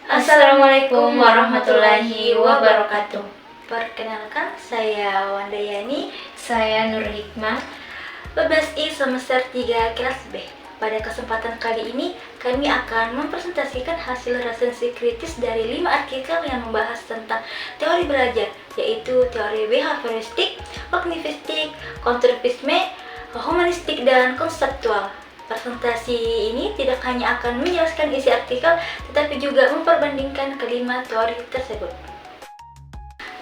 Assalamualaikum warahmatullahi wabarakatuh. Perkenalkan, saya Wandayani, Saya Nur Hikmah. PBSI semester 3 kelas B. Pada kesempatan kali ini, kami akan mempresentasikan hasil resensi kritis dari 5 artikel yang membahas tentang teori belajar, yaitu teori behavioristik, kognitistik, konstruktivisme, humanistik, dan konseptual. Presentasi ini tidak hanya akan menjelaskan isi artikel, tetapi juga memperbandingkan kelima teori tersebut.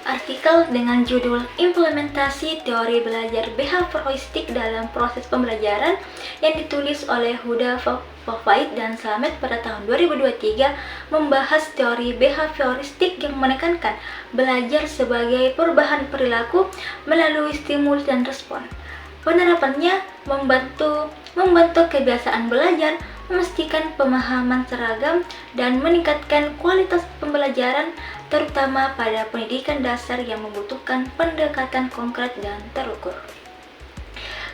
Artikel dengan judul Implementasi Teori Belajar Behavioristik dalam Proses Pembelajaran yang ditulis oleh Huda Fafaid dan Slamet pada tahun 2023 membahas teori behavioristik yang menekankan belajar sebagai perubahan perilaku melalui stimulus dan respon. Penerapannya membentuk kebiasaan belajar, memastikan pemahaman seragam, dan meningkatkan kualitas pembelajaran, terutama pada pendidikan dasar yang membutuhkan pendekatan konkret dan terukur.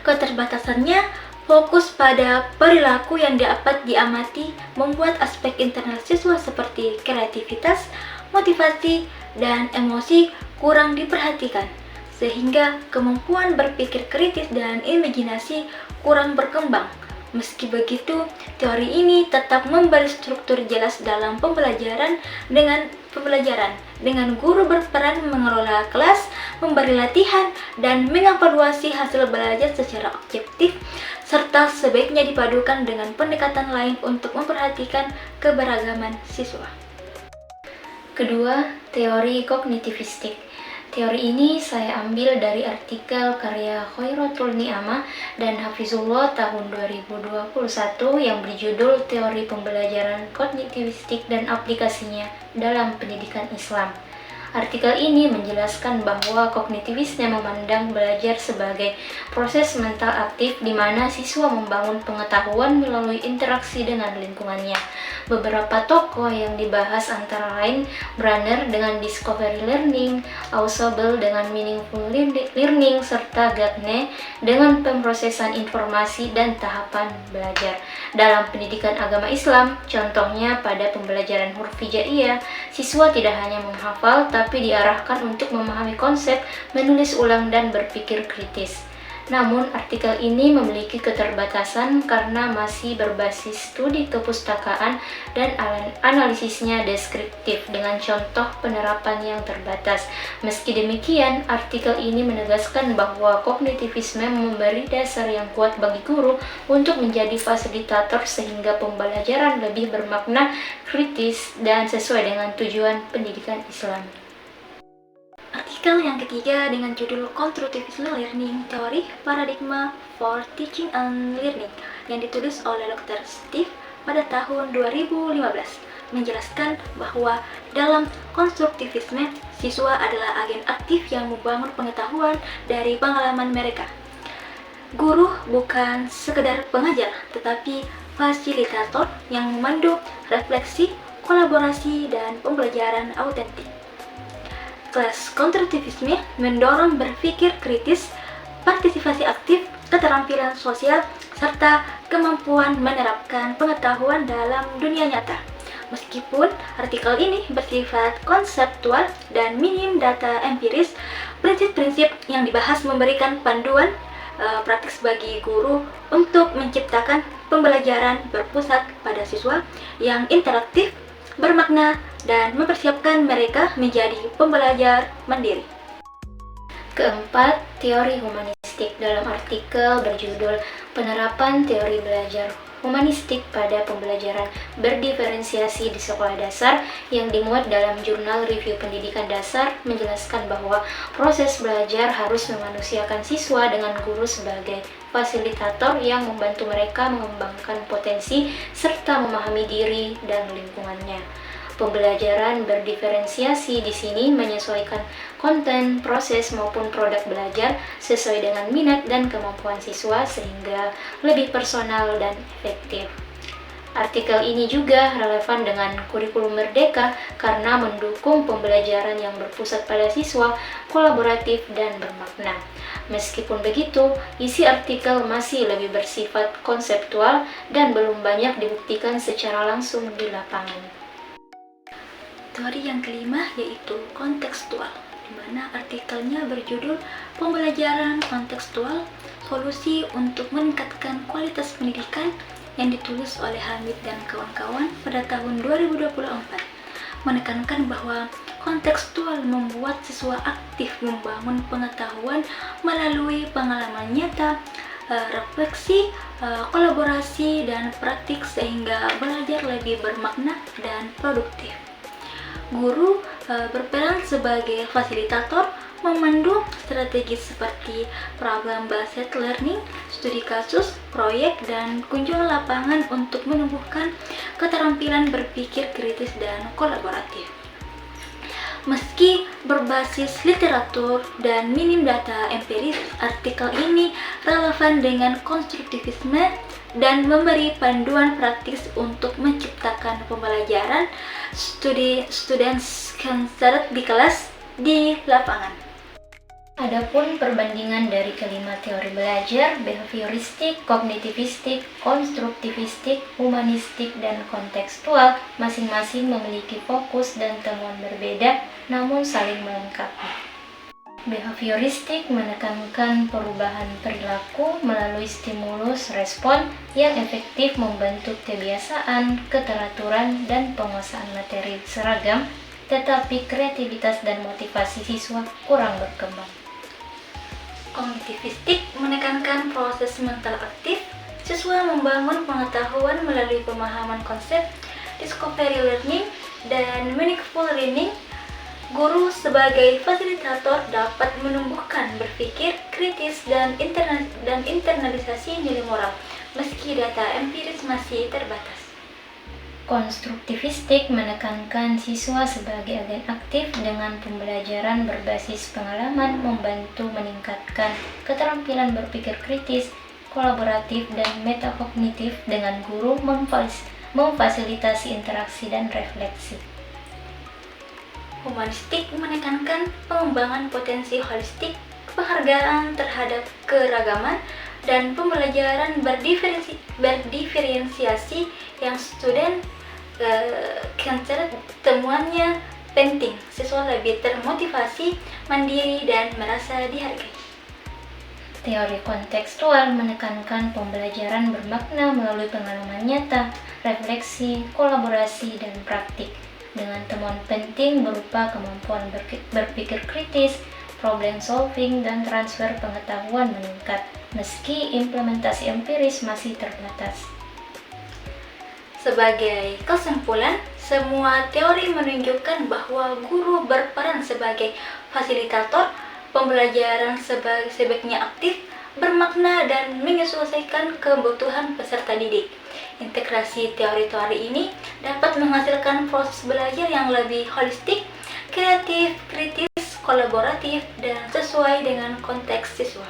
Keterbatasannya fokus pada perilaku yang dapat diamati, membuat aspek internal siswa seperti kreativitas, motivasi, dan emosi kurang diperhatikan, sehingga kemampuan berpikir kritis dan imajinasi kurang berkembang. Meski begitu, teori ini tetap memberi struktur jelas dalam pembelajaran dengan guru berperan mengelola kelas, memberi latihan, dan mengevaluasi hasil belajar secara objektif, serta sebaiknya dipadukan dengan pendekatan lain untuk memperhatikan keberagaman siswa. Kedua, teori kognitivistik. Teori ini saya ambil dari artikel karya Khairatul Ni'amah dan Hafizullah tahun 2021 yang berjudul Teori Pembelajaran Kognitivistik dan Aplikasinya dalam Pendidikan Islam. Artikel ini menjelaskan bahwa kognitivisme memandang belajar sebagai proses mental aktif di mana siswa membangun pengetahuan melalui interaksi dengan lingkungannya. Beberapa tokoh yang dibahas antara lain Brunner dengan discovery learning, Ausubel dengan meaningful learning, serta Gagne dengan pemrosesan informasi dan tahapan belajar. Dalam pendidikan agama Islam, contohnya pada pembelajaran huruf hijaiyah, siswa tidak hanya menghafal tapi diarahkan untuk memahami konsep, menulis ulang, dan berpikir kritis. Namun, artikel ini memiliki keterbatasan karena masih berbasis studi kepustakaan dan analisisnya deskriptif dengan contoh penerapan yang terbatas. Meski demikian, artikel ini menegaskan bahwa kognitivisme memberi dasar yang kuat bagi guru untuk menjadi fasilitator sehingga pembelajaran lebih bermakna, kritis, dan sesuai dengan tujuan pendidikan Islam. Artikel yang ketiga dengan judul Constructivism Learning Theory Paradigma for Teaching and Learning yang ditulis oleh Dr. Steve pada tahun 2015 menjelaskan bahwa dalam konstruktivisme, siswa adalah agen aktif yang membangun pengetahuan dari pengalaman mereka. Guru bukan sekedar pengajar, tetapi fasilitator yang memandu refleksi, kolaborasi, dan pembelajaran autentik. Kelas konstruktivisme mendorong berpikir kritis, partisipasi aktif, keterampilan sosial, serta kemampuan menerapkan pengetahuan dalam dunia nyata. Meskipun artikel ini bersifat konseptual dan minim data empiris, prinsip-prinsip yang dibahas memberikan panduan praktis bagi guru untuk menciptakan pembelajaran berpusat pada siswa yang interaktif, bermakna, dan mempersiapkan mereka menjadi pembelajar mandiri. Keempat, teori humanistik. Dalam artikel berjudul Penerapan Teori Belajar Humanistik pada Pembelajaran Berdiferensiasi di Sekolah Dasar yang dimuat dalam jurnal Review Pendidikan Dasar menjelaskan bahwa proses belajar harus memanusiakan siswa dengan guru sebagai fasilitator yang membantu mereka mengembangkan potensi serta memahami diri dan lingkungannya. Pembelajaran berdiferensiasi di sini menyesuaikan konten, proses, maupun produk belajar sesuai dengan minat dan kemampuan siswa sehingga lebih personal dan efektif. Artikel ini juga relevan dengan kurikulum merdeka karena mendukung pembelajaran yang berpusat pada siswa, kolaboratif, dan bermakna. Meskipun begitu, isi artikel masih lebih bersifat konseptual dan belum banyak dibuktikan secara langsung di lapangan. Teori yang kelima yaitu kontekstual, di mana artikelnya berjudul Pembelajaran Kontekstual, Solusi untuk Meningkatkan Kualitas Pendidikan, yang ditulis oleh Hamid dan kawan-kawan pada tahun 2024, menekankan bahwa kontekstual membuat siswa aktif membangun pengetahuan melalui pengalaman nyata, refleksi, kolaborasi, dan praktik sehingga belajar lebih bermakna dan produktif. Guru berperan sebagai fasilitator, memandu strategi seperti problem-based learning, studi kasus, proyek, dan kunjungan lapangan untuk menumbuhkan keterampilan berpikir kritis dan kolaboratif. Meski berbasis literatur dan minim data empiris, artikel ini relevan dengan konstruktivisme dan memberi panduan praktis untuk menciptakan pembelajaran student-centered di kelas di lapangan. Adapun perbandingan dari kelima teori belajar, behavioristik, kognitivistik, konstruktivistik, humanistik, dan kontekstual, masing-masing memiliki fokus dan temuan berbeda, namun saling melengkapi. Behavioristik menekankan perubahan perilaku melalui stimulus respon yang efektif membentuk kebiasaan, keteraturan, dan penguasaan materi seragam, tetapi kreativitas dan motivasi siswa kurang berkembang. Kognitivistik menekankan proses mental aktif, siswa membangun pengetahuan melalui pemahaman konsep, discovery learning, dan meaningful learning. Guru sebagai fasilitator dapat menumbuhkan berpikir kritis dan internalisasi nilai moral, meski data empiris masih terbatas. Konstruktivistik menekankan siswa sebagai agen aktif dengan pembelajaran berbasis pengalaman membantu meningkatkan keterampilan berpikir kritis, kolaboratif, dan metakognitif dengan guru memfasilitasi interaksi dan refleksi. Humanistik menekankan pengembangan potensi holistik, penghargaan terhadap keragaman, dan pembelajaran berdiferensiasi yang student-centered. Temuannya penting, siswa lebih termotivasi, mandiri, dan merasa dihargai. Teori kontekstual menekankan pembelajaran bermakna melalui pengalaman nyata, refleksi, kolaborasi, dan praktik, dengan temuan penting berupa kemampuan berpikir kritis, problem solving, dan transfer pengetahuan meningkat, meski implementasi empiris masih terbatas. Sebagai kesimpulan, semua teori menunjukkan bahwa guru berperan sebagai fasilitator, pembelajaran sebaiknya aktif, bermakna, dan menyesuaikan kebutuhan peserta didik. Integrasi teori-teori ini dapat menghasilkan proses belajar yang lebih holistik, kreatif, kritis, kolaboratif, dan sesuai dengan konteks siswa.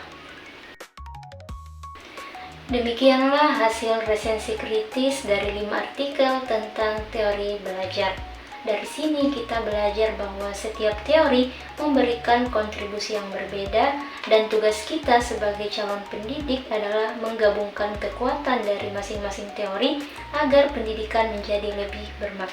Demikianlah hasil resensi kritis dari 5 artikel tentang teori belajar. Dari sini kita belajar bahwa setiap teori memberikan kontribusi yang berbeda dan tugas kita sebagai calon pendidik adalah menggabungkan kekuatan dari masing-masing teori agar pendidikan menjadi lebih bermakna.